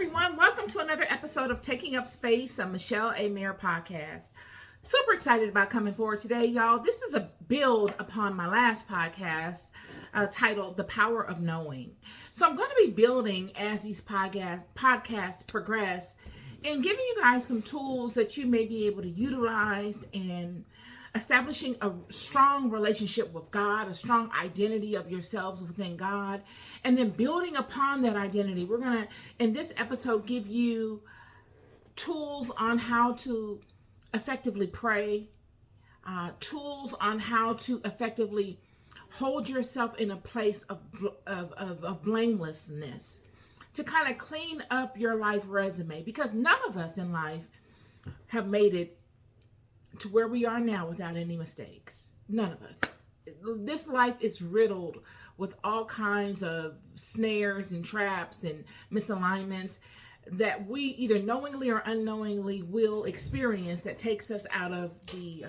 everyone. Welcome to another episode of Taking Up Space, a Michelle A. Mayer podcast. Super excited about coming forward today, y'all. This is a build upon my last podcast titled The Power of Knowing. So I'm going to be building as these podcasts progress and giving you guys some tools that you may be able to utilize in establishing a strong relationship with God, a strong identity of yourselves within God, and then building upon that identity. We're going to, in this episode, give you tools on how to effectively pray, tools on how to effectively hold yourself in a place of blamelessness, to kind of clean up your life resume, because none of us in life have made it to where we are now without any mistakes. None of us. This life is riddled with all kinds of snares and traps and misalignments that we either knowingly or unknowingly will experience that takes us out of the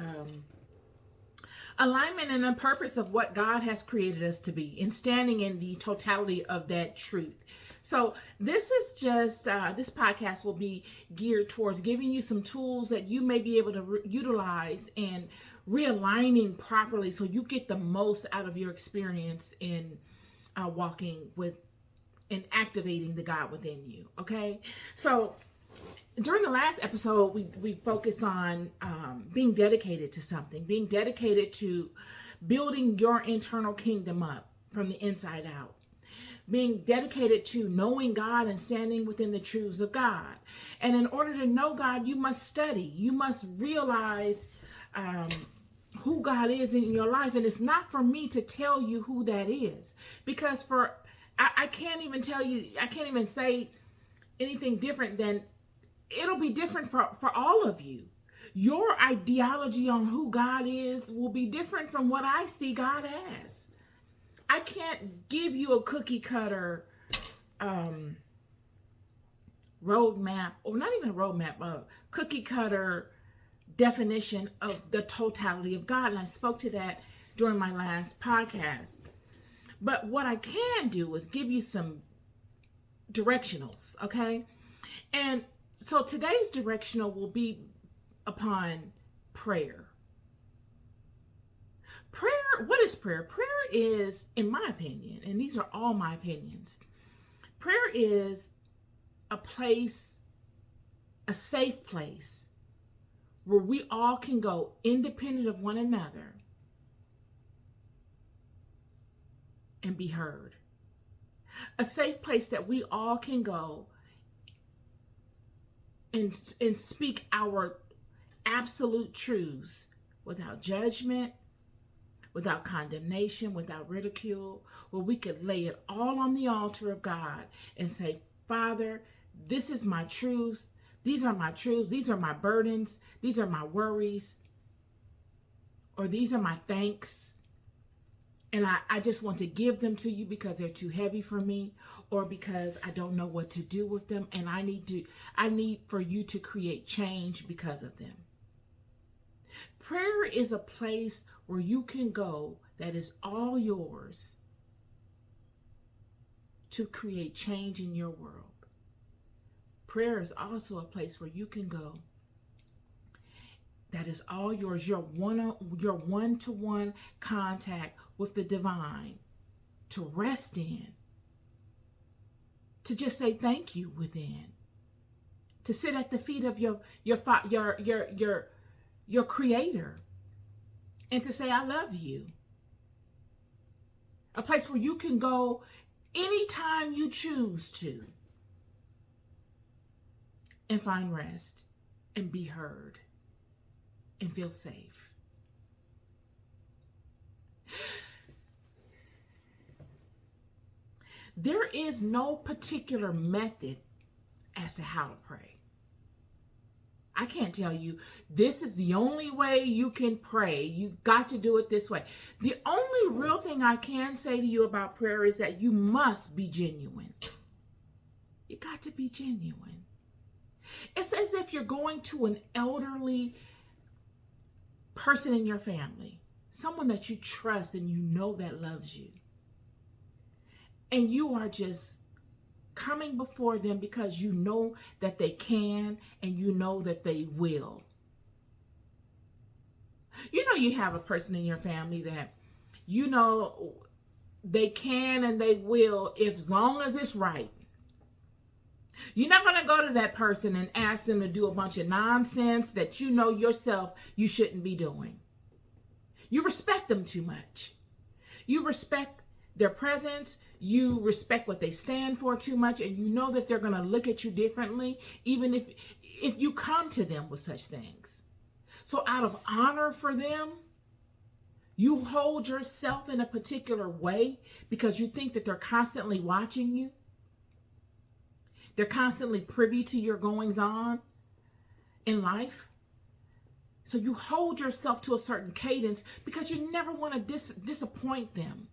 alignment and the purpose of what God has created us to be, and standing in the totality of that truth. So this is just, this podcast will be geared towards giving you some tools that you may be able to utilize and realigning properly so you get the most out of your experience in walking with and activating the God within you. Okay. So during the last episode, we focused on being dedicated to something, being dedicated to building your internal kingdom up from the inside out, being dedicated to knowing God and standing within the truths of God. And in order to know God, you must study. You must realize who God is in your life. And it's not for me to tell you who that is, because I can't even tell you, I can't even say anything different than it'll be different for all of you. Your ideology on who God is will be different from what I see God as. I can't give you a cookie cutter roadmap, or not even a roadmap, a cookie cutter definition of the totality of God. And I spoke to that during my last podcast. But what I can do is give you some directionals, okay? And so today's directional will be upon prayer. Prayer, what is prayer? Prayer is, in my opinion, and these are all my opinions, prayer is a place, a safe place where we all can go independent of one another and be heard. A safe place that we all can go and speak our absolute truths without judgment, without condemnation, without ridicule, where we could lay it all on the altar of God and say, Father, this is my truths. These are my truths. These are my burdens. These are my worries. Or these are my thanks. And I just want to give them to you because they're too heavy for me, or because I don't know what to do with them. And I need for you to create change because of them. Prayer is a place where you can go that is all yours to create change in your world. Prayer is also a place where you can go that is all yours, your one-to-one contact with the divine, to rest in, to just say thank you within, to sit at the feet of your creator and to say, I love you. A place where you can go anytime you choose to and find rest and be heard and feel safe. There is no particular method as to how to pray. I can't tell you this is the only way you can pray. You got to do it this way. The only real thing I can say to you about prayer is that you must be genuine. You got to be genuine. It's as if you're going to an elderly person in your family, someone that you trust and you know that loves you, and you are just coming before them because you know that they can and you know that they will. You know, you have a person in your family that you know they can and they will, if as long as it's right. You're not going to go to that person and ask them to do a bunch of nonsense that you know yourself you shouldn't be doing. You respect them too much. You respect their presence. You respect what they stand for too much, and you know that they're going to look at you differently, even if you come to them with such things. So out of honor for them, you hold yourself in a particular way because you think that they're constantly watching you. They're constantly privy to your goings on in life. So you hold yourself to a certain cadence because you never want to disappoint them.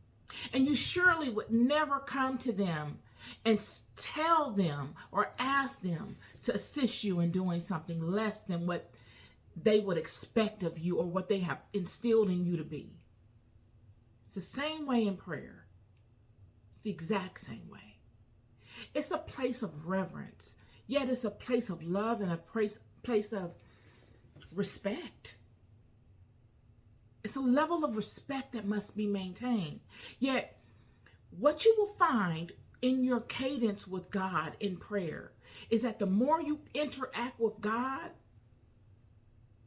And you surely would never come to them and tell them or ask them to assist you in doing something less than what they would expect of you or what they have instilled in you to be. It's the same way in prayer. It's the exact same way. It's a place of reverence, yet it's a place of love and a place of respect. It's a level of respect that must be maintained. Yet, what you will find in your cadence with God in prayer is that the more you interact with God,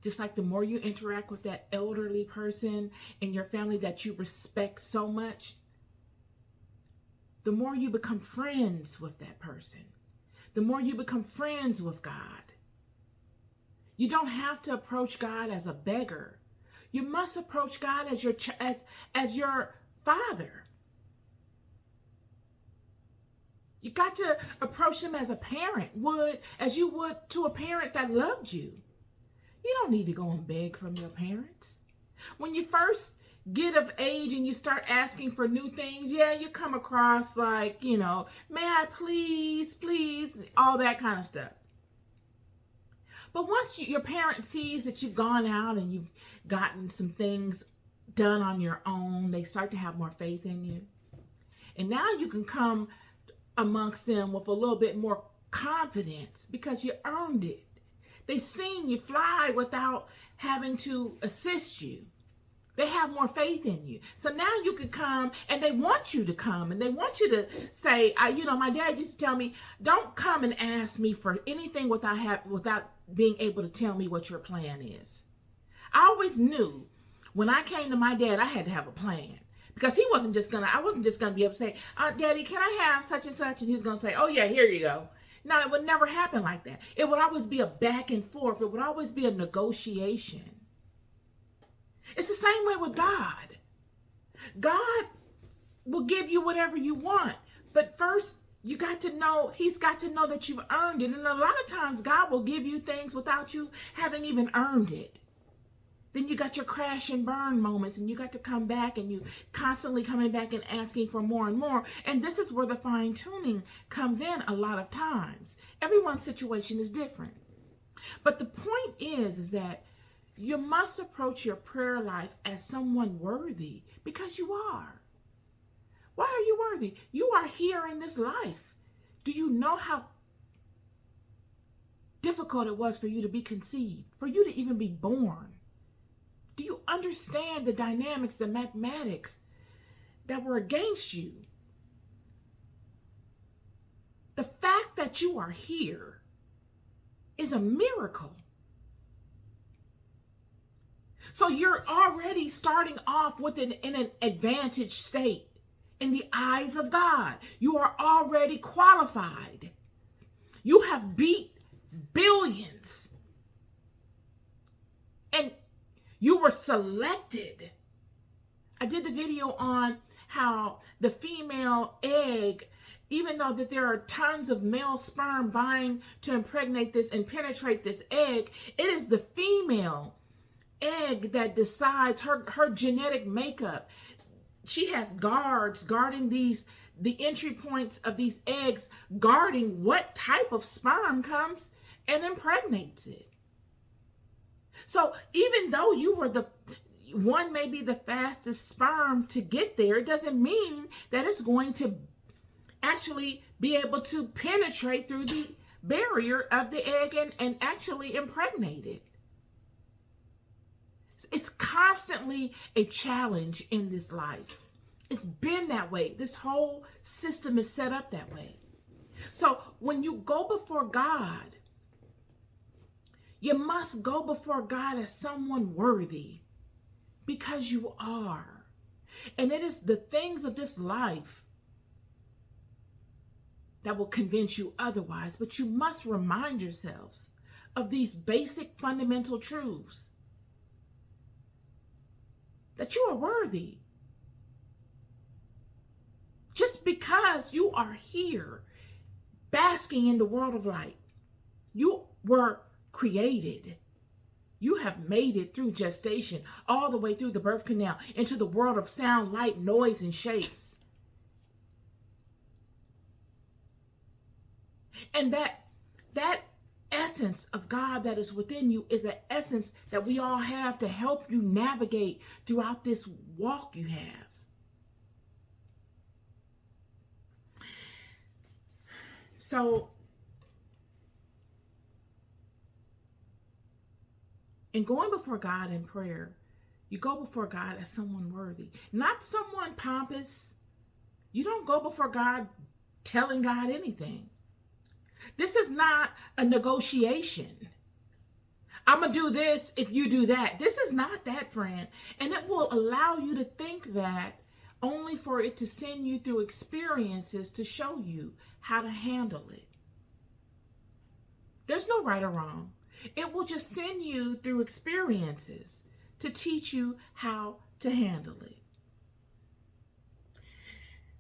just like the more you interact with that elderly person in your family that you respect so much, the more you become friends with that person, the more you become friends with God. You don't have to approach God as a beggar. You must approach God as your father. You got to approach him as a parent as you would to a parent that loved you. You don't need to go and beg from your parents. When you first get of age and you start asking for new things, yeah, you come across like, may I please, all that kind of stuff. But once your parent sees that you've gone out and you've gotten some things done on your own, they start to have more faith in you. And now you can come amongst them with a little bit more confidence because you earned it. They've seen you fly without having to assist you. They have more faith in you. So now you can come, and they want you to come, and they want you to say, my dad used to tell me, don't come and ask me for anything without being able to tell me what your plan is. I always knew when I came to my dad, I had to have a plan. Because I wasn't just gonna be able to say, Daddy, can I have such and such? And he was gonna say, oh yeah, here you go. No, it would never happen like that. It would always be a back and forth. It would always be a negotiation. It's the same way with God. God will give you whatever you want. But first, he's got to know that you've earned it. And a lot of times, God will give you things without you having even earned it. Then you got your crash and burn moments, and you got to come back, and you constantly coming back and asking for more and more. And this is where the fine tuning comes in a lot of times. Everyone's situation is different. But the point is that you must approach your prayer life as someone worthy, because you are. Why are you worthy? You are here in this life. Do you know how difficult it was for you to be conceived, for you to even be born? Do you understand the dynamics, the mathematics that were against you? The fact that you are here is a miracle. So you're already starting off in an advantage state in the eyes of God. You are already qualified. You have beat billions. And you were selected. I did the video on how the female egg, even though that there are tons of male sperm vying to impregnate this and penetrate this egg, it is the female egg that decides her genetic makeup. She has guards guarding the entry points of these eggs, guarding what type of sperm comes and impregnates it. So even though you were one may be the fastest sperm to get there, it doesn't mean that it's going to actually be able to penetrate through the barrier of the egg and actually impregnate it. It's constantly a challenge in this life. It's been that way. This whole system is set up that way. So when you go before God, you must go before God as someone worthy, because you are. And it is the things of this life that will convince you otherwise. But you must remind yourselves of these basic fundamental truths, that you are worthy. Just because you are here basking in the world of light, you were created. You have made it through gestation, all the way through the birth canal, into the world of sound, light, noise, and shapes. And that essence of God that is within you is an essence that we all have to help you navigate throughout this walk you have. So, in going before God in prayer, you go before God as someone worthy, not someone pompous. You don't go before God telling God anything. This is not a negotiation. I'm going to do this if you do that. This is not that, friend. And it will allow you to think that only for it to send you through experiences to show you how to handle it. There's no right or wrong. It will just send you through experiences to teach you how to handle it.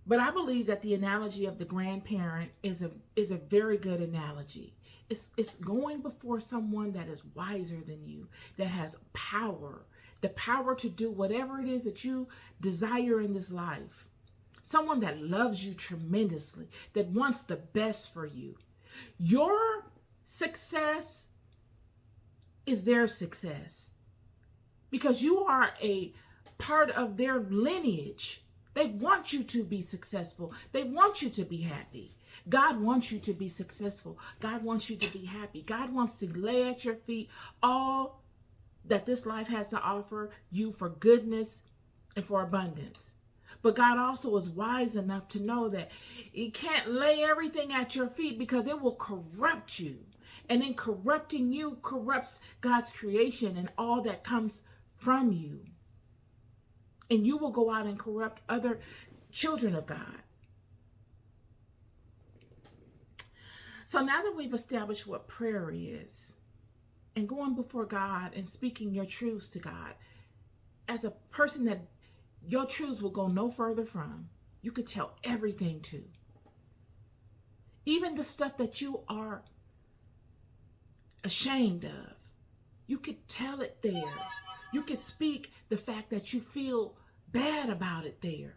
But I believe that the analogy of the grandparent is a very good analogy. It's going before someone that is wiser than you, that has power, the power to do whatever it is that you desire in this life. Someone that loves you tremendously, that wants the best for you. Your success is their success, because you are a part of their lineage. They want you to be successful. They want you to be happy. God wants you to be successful. God wants you to be happy. God wants to lay at your feet all that this life has to offer you for goodness and for abundance. But God also is wise enough to know that He can't lay everything at your feet, because it will corrupt you. And in corrupting you, corrupts God's creation and all that comes from you. And you will go out and corrupt other children of God. So now that we've established what prayer is, and going before God and speaking your truths to God, as a person that your truths will go no further from, you could tell everything to. Even the stuff that you are ashamed of, you could tell it there. You could speak the fact that you feel bad about it there,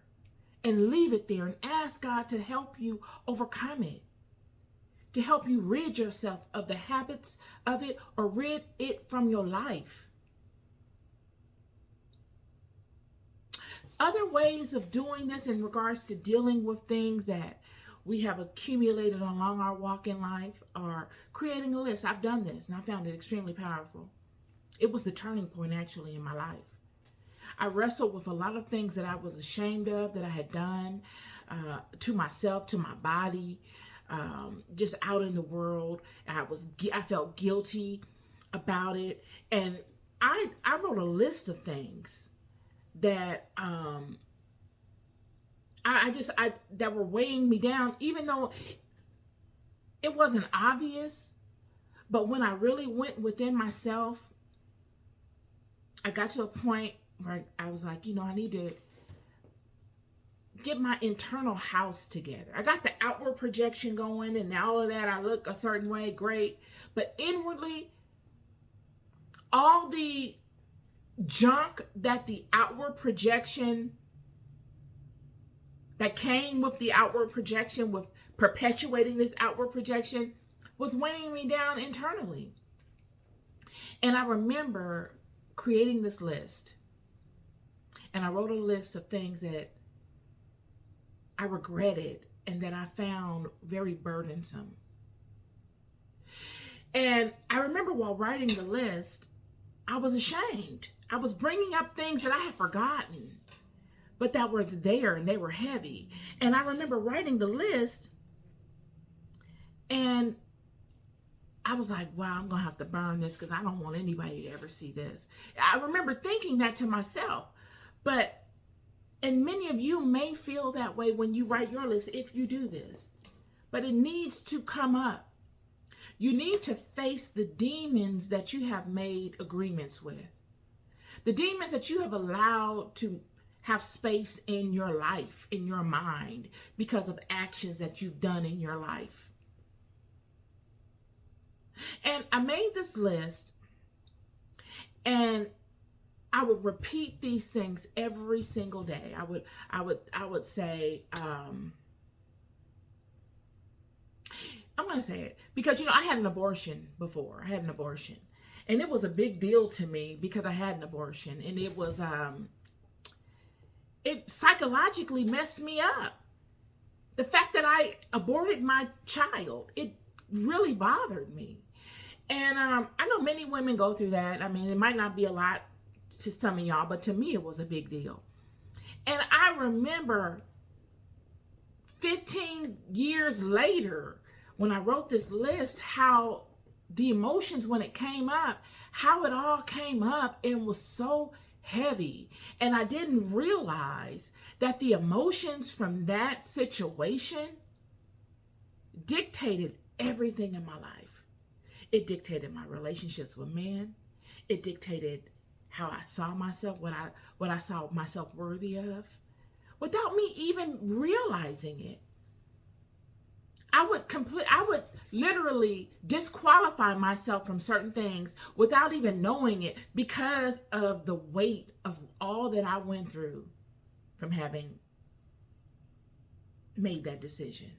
and leave it there, and ask God to help you overcome it, to help you rid yourself of the habits of it, or rid it from your life. Other ways of doing this in regards to dealing with things that we have accumulated along our walk in life are creating a list. I've done this and I found it extremely powerful. It was the turning point actually in my life. I wrestled with a lot of things that I was ashamed of, that I had done to myself, to my body, just out in the world. I felt guilty about it. And I wrote a list of things that that were weighing me down, even though it wasn't obvious. But when I really went within myself, I got to a point where I was like, I need to get my internal house together. I got the outward projection going and all of that. I look a certain way, great. But inwardly, all the junk that the outward projection, that came with the outward projection, with perpetuating this outward projection, was weighing me down internally. And I remember creating this list. And I wrote a list of things that I regretted and that I found very burdensome. And I remember while writing the list, I was ashamed. I was bringing up things that I had forgotten, but that were there and they were heavy. And I remember writing the list, and I was like, wow, I'm going to have to burn this because I don't want anybody to ever see this. I remember thinking that to myself. And many of you may feel that way when you write your list if you do this. But it needs to come up. You need to face the demons that you have made agreements with. The demons that you have allowed to have space in your life, in your mind, because of actions that you've done in your life. And I made this list, and I would repeat these things every single day. I would say, I'm going to say it because, I had an abortion before. I had an abortion, and it was a big deal to me because I had an abortion, and it was, it psychologically messed me up. The fact that I aborted my child, it really bothered me. And I know many women go through that. I mean, it might not be a lot to some of y'all, but to me, it was a big deal. And I remember 15 years later, when I wrote this list, how the emotions, when it came up, how it all came up and was so heavy. And I didn't realize that the emotions from that situation dictated everything in my life. It dictated my relationships with men. It dictated how I saw myself, what I saw myself worthy of, without me even realizing it. I would literally disqualify myself from certain things without even knowing it because of the weight of all that I went through from having made that decision.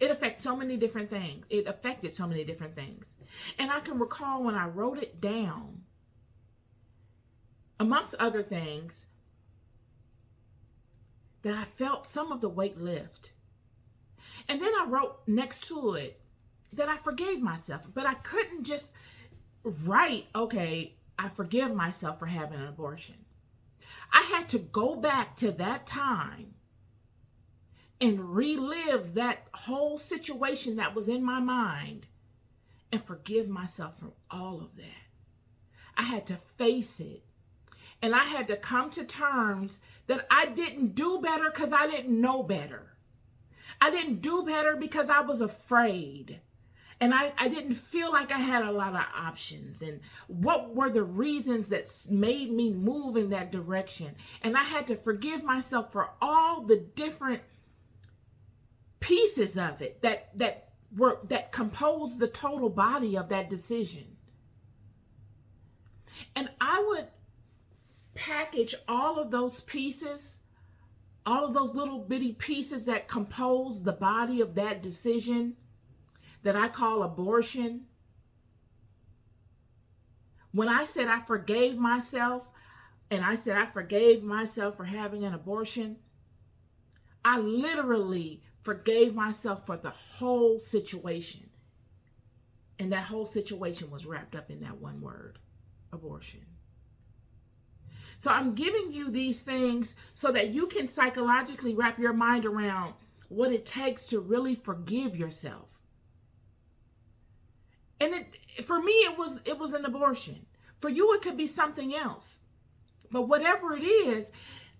It affected so many different things. And I can recall when I wrote it down, amongst other things, that I felt some of the weight lift. And then I wrote next to it that I forgave myself, but I couldn't just write, okay, I forgive myself for having an abortion. I had to go back to that time and relive that whole situation that was in my mind and forgive myself from all of that. I had to face it. And I had to come to terms that I didn't do better because I didn't know better. I didn't do better because I was afraid. And I didn't feel like I had a lot of options. And what were the reasons that made me move in that direction? And I had to forgive myself for all the different pieces of it that composed the total body of that decision. And I would package all of those pieces, all of those little bitty pieces that compose the body of that decision that I call abortion. When I said I forgave myself, and I said I forgave myself for having an abortion, I literally forgave myself for the whole situation. And that whole situation was wrapped up in that one word, abortion. So I'm giving you these things so that you can psychologically wrap your mind around what it takes to really forgive yourself. And for me, it was an abortion. For you, it could be something else. But whatever it is,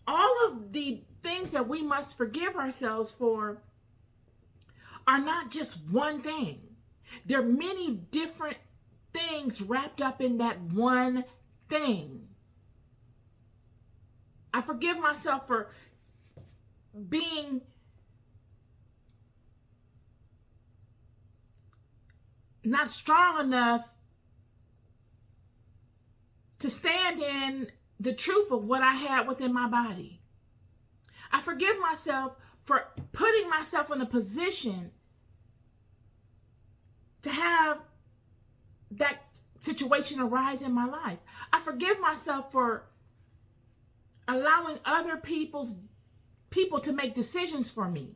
all of the things that we must forgive ourselves for are not just one thing. There are many different things wrapped up in that one thing. I forgive myself for being not strong enough to stand in the truth of what I had within my body. I forgive myself for putting myself in a position to have that situation arise in my life. I forgive myself for allowing other people to make decisions for me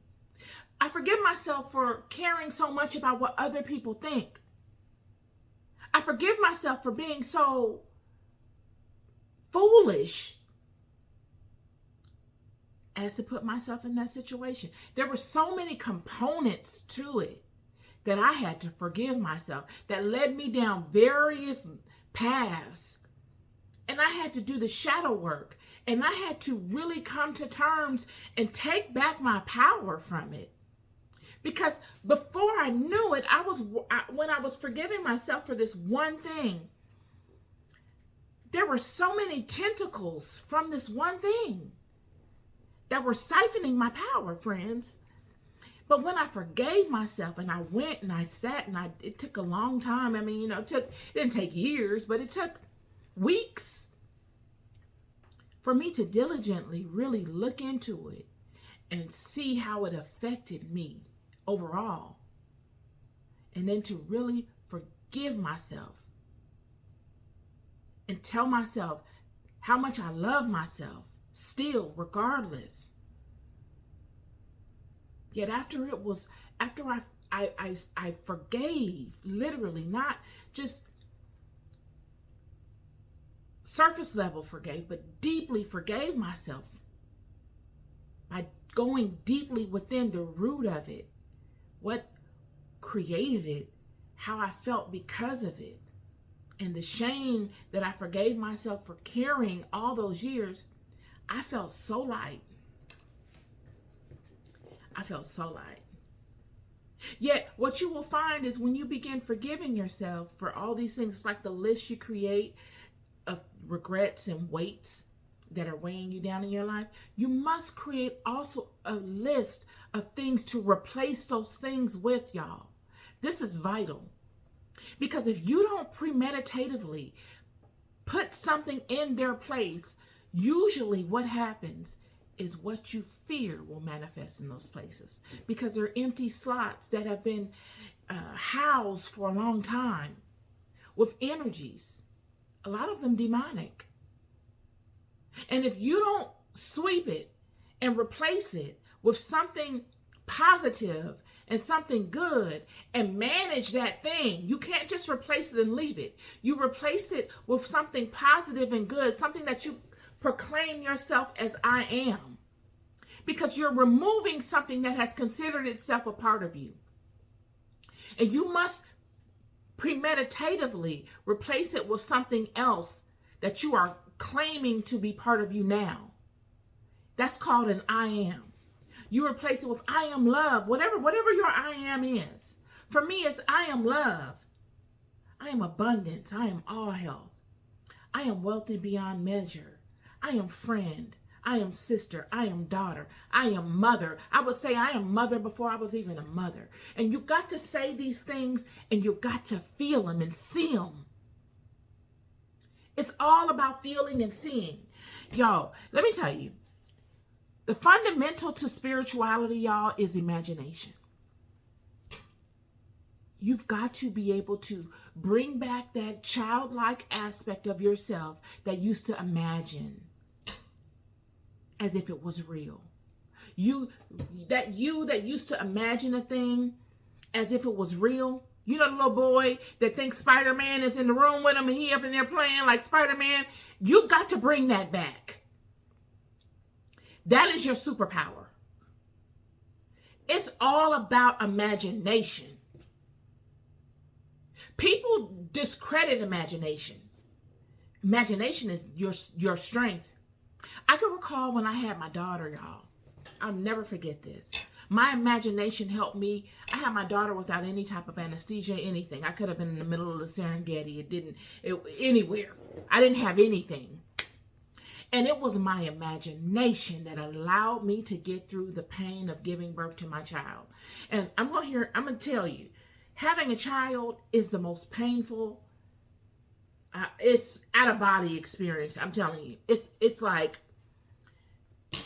I forgive myself for caring so much about what other people think. I forgive myself for being so foolish as to put myself in that situation. There were so many components to it that I had to forgive myself that led me down various paths. And I had to do the shadow work. And I had to really come to terms and take back my power from it. Because before I knew it, when I was forgiving myself for this one thing, there were so many tentacles from this one thing that were siphoning my power, friends. But when I forgave myself and I went and I sat and it took a long time. I mean, it didn't take years, but it took weeks for me to diligently really look into it and see how it affected me overall. And then to really forgive myself and tell myself how much I love myself still, regardless. Yet after I forgave, literally, not just surface level forgave, but deeply forgave myself by going deeply within the root of it, what created it, how I felt because of it, and the shame that I forgave myself for carrying all those years. I felt so light. I felt so light. Yet what you will find is when you begin forgiving yourself for all these things, it's like the list you create of regrets and weights that are weighing you down in your life. You must create also a list of things to replace those things with, y'all. This is vital. Because if you don't premeditatively put something in their place, usually what happens is what you fear will manifest in those places, because they're empty slots that have been housed for a long time with energies, a lot of them demonic. And if you don't sweep it and replace it with something positive and something good and manage that thing, you can't just replace it and leave it. You replace it with something positive and good, something that you proclaim yourself as I am, because you're removing something that has considered itself a part of you. And you must premeditatively replace it with something else that you are claiming to be part of you now. That's called an I am. You replace it with I am love, whatever your I am is. For me, it's I am love. I am abundance. I am all health. I am wealthy beyond measure. I am friend. I am sister. I am daughter. I am mother. I would say I am mother before I was even a mother. And you got to say these things and you got to feel them and see them. It's all about feeling and seeing. Y'all, let me tell you, the fundamental to spirituality, y'all, is imagination. You've got to be able to bring back that childlike aspect of yourself that used to imagine as if it was real. You that used to imagine a thing as if it was real. You know the little boy that thinks Spider-Man is in the room with him and he up in there playing like Spider-Man? You've got to bring that back. That is your superpower. It's all about imagination. People discredit imagination. Imagination is your strength. I can recall when I had my daughter, y'all. I'll never forget this. My imagination helped me. I had my daughter without any type of anesthesia, anything. I could have been in the middle of the Serengeti. Anywhere. I didn't have anything. And it was my imagination that allowed me to get through the pain of giving birth to my child. And I'm going to tell you, having a child is the most painful, it's out of body experience. I'm telling you, it's like,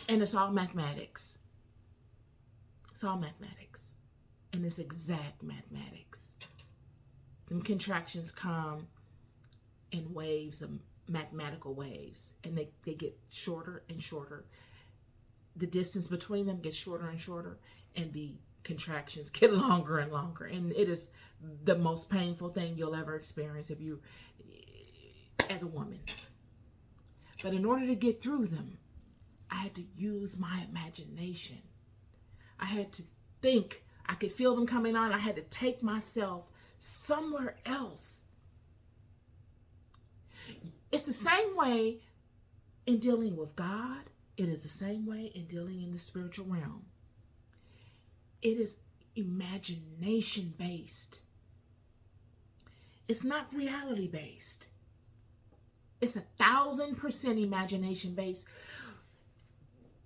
and it's all mathematics. It's all mathematics. And it's exact mathematics. Them contractions come in waves of mathematical waves, and they get shorter and shorter. The distance between them gets shorter and shorter, and the contractions get longer and longer, and it is the most painful thing you'll ever experience if you, as a woman. But in order to get through them, I had to use my imagination. I had to think. I could feel them coming on. I had to take myself somewhere else. It's the same way in dealing with God. It is the same way in dealing in the spiritual realm. It is imagination based. It's not reality based. It's 1,000% imagination based.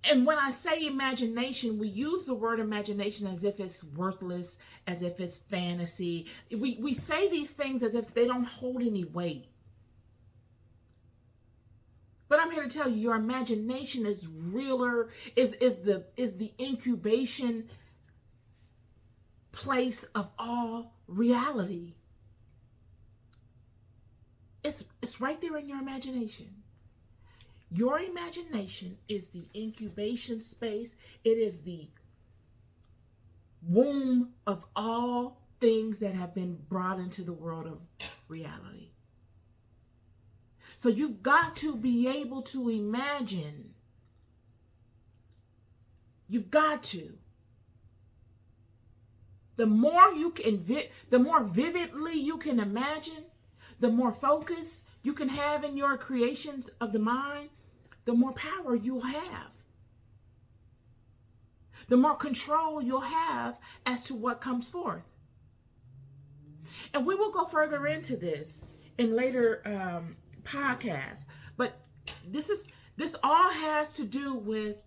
And when I say imagination, we use the word imagination as if it's worthless, as if it's fantasy. We say these things as if they don't hold any weight. But I'm here to tell you, your imagination is realer, is the incubation place of all reality. It's right there in your imagination. Your imagination is the incubation space. It is the womb of all things that have been brought into the world of reality. So you've got to be able to imagine. You've got to. The more you can, the more vividly you can imagine, the more focus you can have in your creations of the mind, the more power you'll have. The more control you'll have as to what comes forth. And we will go further into this in later podcasts. But this all has to do with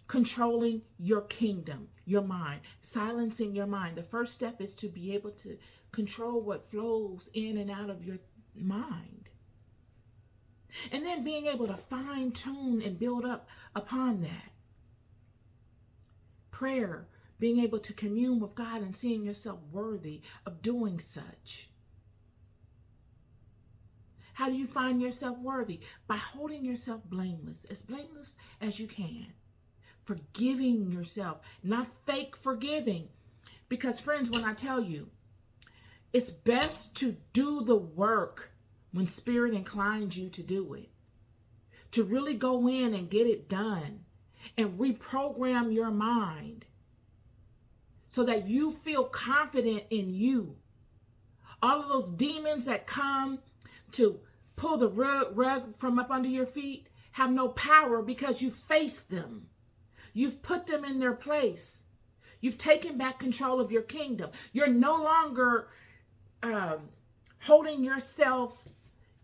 controlling your kingdom, your mind, silencing your mind. The first step is to be able to control what flows in and out of your mind. And then being able to fine tune and build up upon that. Prayer, being able to commune with God and seeing yourself worthy of doing such. How do you find yourself worthy? By holding yourself blameless as you can. Forgiving yourself, not fake forgiving. Because friends, when I tell you, it's best to do the work when Spirit inclines you to do it. To really go in and get it done and reprogram your mind so that you feel confident in you. All of those demons that come to pull the rug from up under your feet have no power because you faced them. You've put them in their place. You've taken back control of your kingdom. You're no longer holding yourself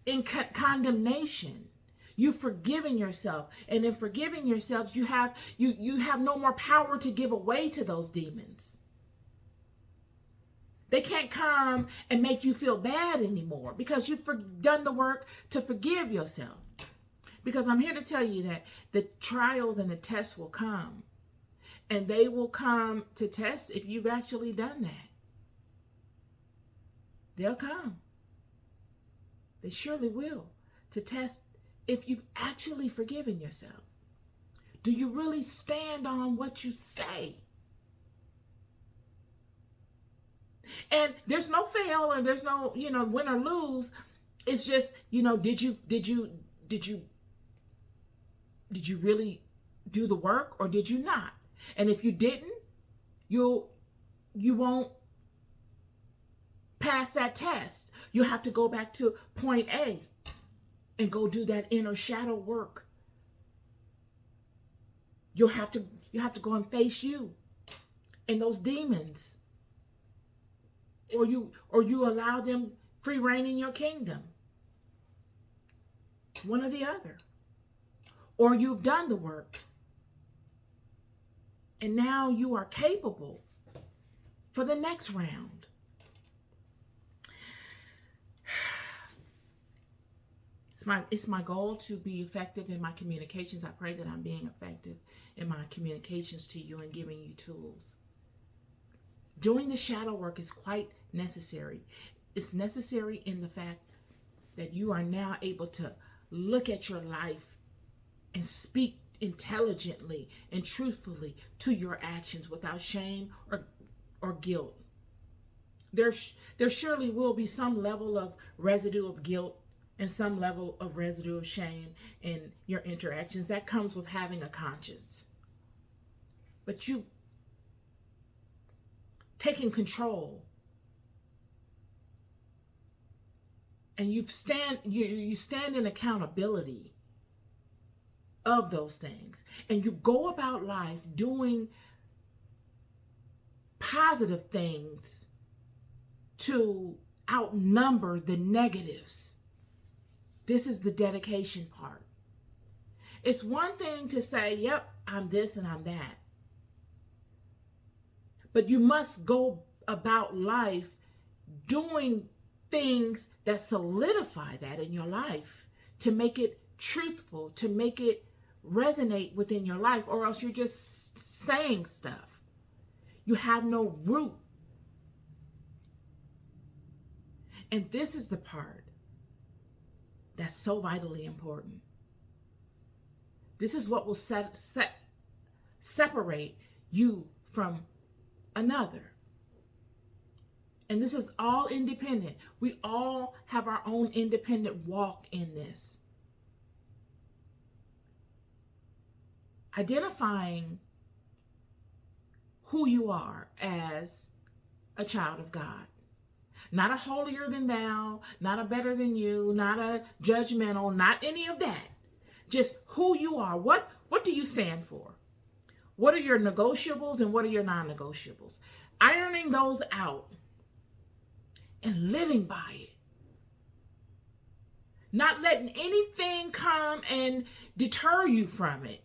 in condemnation. You've forgiven yourself. And in forgiving yourselves, you have no more power to give away to those demons. They can't come and make you feel bad anymore because you've done the work to forgive yourself. Because I'm here to tell you that the trials and the tests will come. And they will come to test if you've actually done that. They'll come. They surely will. To test if you've actually forgiven yourself. Do you really stand on what you say? And there's no fail or there's no, win or lose. It's just, did you really do the work or did you not? And if you didn't, you won't pass that test. You have to go back to point A and go do that inner shadow work. You have to go and face you and those demons. Or you allow them free reign in your kingdom. One or the other. Or you've done the work. And now you are capable for the next round. It's my goal to be effective in my communications. I pray that I'm being effective in my communications to you and giving you tools. Doing the shadow work is quite necessary. It's necessary in the fact that you are now able to look at your life and speak intelligently and truthfully to your actions without shame or guilt. There surely will be some level of residue of guilt and some level of residue of shame in your interactions. That comes with having a conscience. But you've taken control. And you stand in accountability of those things. And you go about life doing positive things to outnumber the negatives. This is the dedication part. It's one thing to say, yep, I'm this and I'm that. But you must go about life doing things that solidify that in your life, to make it truthful, to make it resonate within your life, or else you're just saying stuff. You have no root. And this is the part that's so vitally important. This is what will separate you from another. And this is all independent. We all have our own independent walk in this. Identifying who you are as a child of God. Not a holier than thou, not a better than you, not a judgmental, not any of that. Just who you are. What do you stand for? What are your negotiables and what are your non-negotiables? Ironing those out and living by it. Not letting anything come and deter you from it.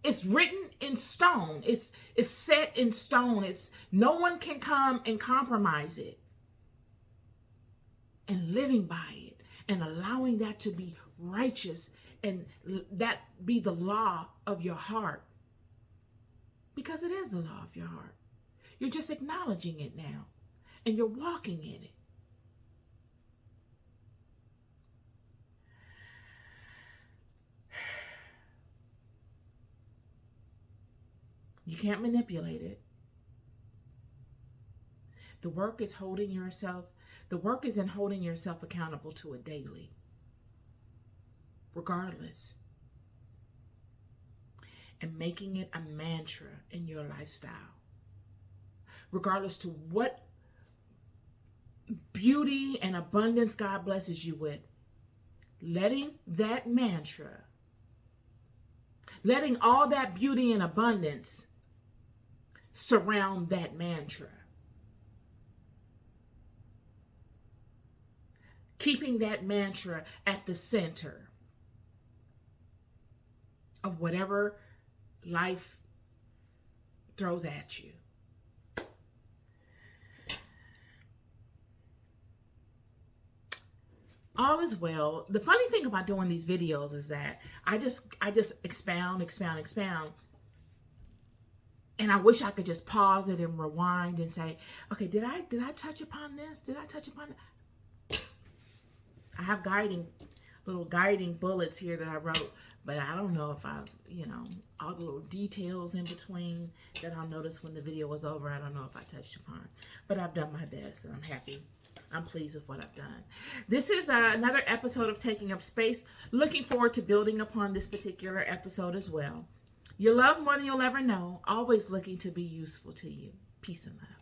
It's written in stone. It's set in stone. No one can come and compromise it. And living by it and allowing that to be righteous and that be the law of your heart. Because it is the law of your heart. You're just acknowledging it now and you're walking in it. You can't manipulate it. The work is in holding yourself accountable to it daily, regardless, and making it a mantra in your lifestyle, regardless to what beauty and abundance God blesses you with. Letting that mantra, letting all that beauty and abundance surround that mantra. Keeping that mantra at the center of whatever life throws at you. All is well. The funny thing about doing these videos is that I just expound. And I wish I could just pause it and rewind and say, okay, did I touch upon this? Did I touch upon that? I have little guiding bullets here that I wrote, but I don't know if all the little details in between that I'll notice when the video was over, I don't know if I touched upon. But I've done my best and I'm happy. I'm pleased with what I've done. This is another episode of Taking Up Space. Looking forward to building upon this particular episode as well. You love more than you'll ever know. Always looking to be useful to you. Peace and love.